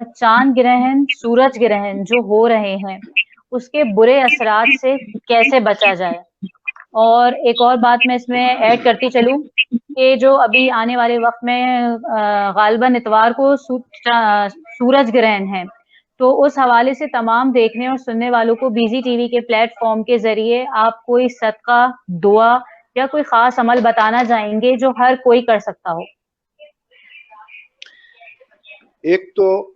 चांद ग्रहण, सूरज ग्रहण जो हो रहे हैं, उसके बुरे असरात से कैसे बचा जाए। और एक और बात मैं इसमें ऐड करती चलूं कि जो अभी आने वाले वक्त में गालिबन इतवार को सूरज ग्रहण है, तो उस हवाले से तमाम देखने और सुनने वालों को बीजी टीवी के प्लेटफॉर्म के जरिए आप कोई सदका, दुआ या कोई खास अमल बताना चाहेंगे जो हर कोई कर सकता हो। एक तो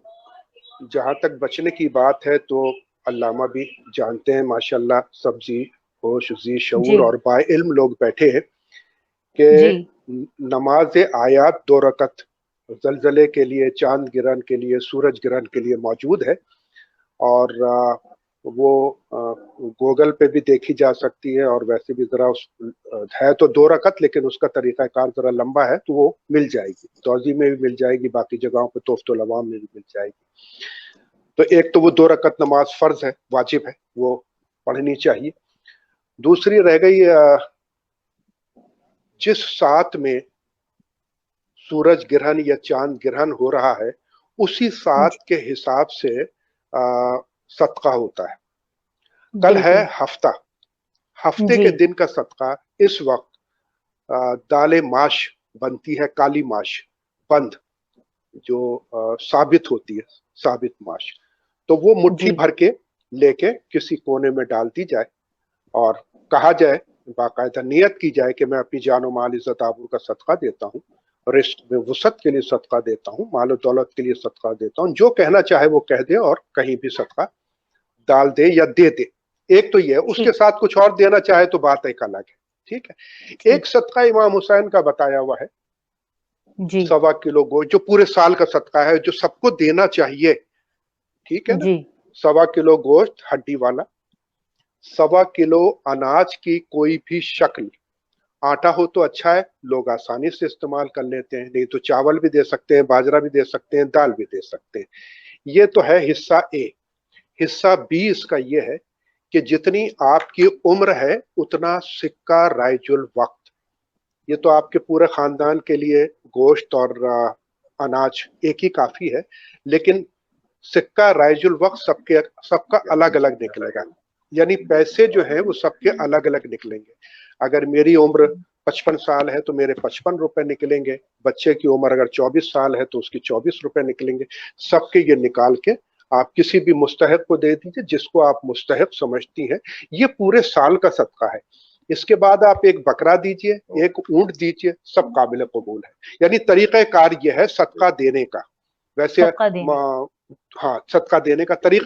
जहां तक बचने की बात है तो अल्लामा भी जानते हैं माशाल्लाह, सब्जी होश जी शऊर और बाइल्म लोग बैठे हैं कि नमाज आयात 2 रकत जलजले के लिए, चांद गिरन के लिए, सूरज गिरन के लिए मौजूद है। और वो गूगल पे भी देखी जा सकती है, और वैसे भी जरा है तो 2 रकत, लेकिन उसका तरीक़ाकार जरा लंबा है, तो वो मिल जाएगी, तौज़ी में भी मिल जाएगी, बाकी जगहों पे तोफ़तुल अवाम में भी मिल जाएगी। तो एक तो वो 2 रकत नमाज फर्ज है, वाजिब है, वो पढ़नी चाहिए। दूसरी रह गई जिस साथ में सूरज ग्रहण या चांद ग्रहण हो रहा है, उसी साथ के हिसाब से सदका होता है। कल है हफ्ते के दिन का सदका। इस वक्त दाले माश बनती है, काली माश बंद जो साबित होती है, साबित माश, तो वो मुट्ठी भर के लेके किसी कोने में डाल दी जाए और कहा जाए, बाकायदा नियत की जाए कि मैं अपनी जानो माल इज्जत आबरू का सदका देता हूँ, रिस्क में वसत के लिए सदका देता हूँ, मालो दौलत के लिए सदका देता हूँ। जो कहना चाहे वो कह दे और कहीं भी सदका डाल दे या दे दे। एक तो ये, उसके साथ कुछ और देना चाहे तो बात एक अलग है, ठीक है। एक सदका इमाम हुसैन का बताया हुआ है, 1.25 किलो गोश्त, जो पूरे साल का सदका है, जो सबको देना चाहिए, ठीक है ना। 1.25 किलो गोश्त हड्डी वाला, 1.25 किलो अनाज की कोई भी शक्ल, आटा हो तो अच्छा है, लोग आसानी से इस्तेमाल कर लेते हैं, नहीं तो चावल भी दे सकते हैं, बाजरा भी दे सकते हैं, दाल भी दे सकते हैं। ये तो है हिस्सा ए। हिस्सा बी इसका ये है कि जितनी आपकी उम्र है उतना सिक्का राइजुल वक्त। ये तो आपके पूरे खानदान के लिए गोश्त और अनाज एक ही काफी है, लेकिन सिक्का राइजुल वक्त सबका अलग अलग निकलेगा, यानी पैसे जो है वो सबके अलग अलग निकलेंगे। अगर मेरी उम्र 55 साल है तो मेरे 55 रुपए निकलेंगे, बच्चे की उम्र अगर 24 साल है तो उसकी 24 रुपए निकलेंगे। सबके ये निकाल के आप किसी भी मुस्तहिक को दे दीजिए, जिसको आप मुस्तहिक समझती हैं। ये पूरे साल का सदका है। इसके बाद आप एक बकरा दीजिए, एक ऊंट दीजिए, सब काबिल कबूल है। यानी तरीक़ा कार ये है सदका देने का। वैसे हाँ, सदका देने का तरीका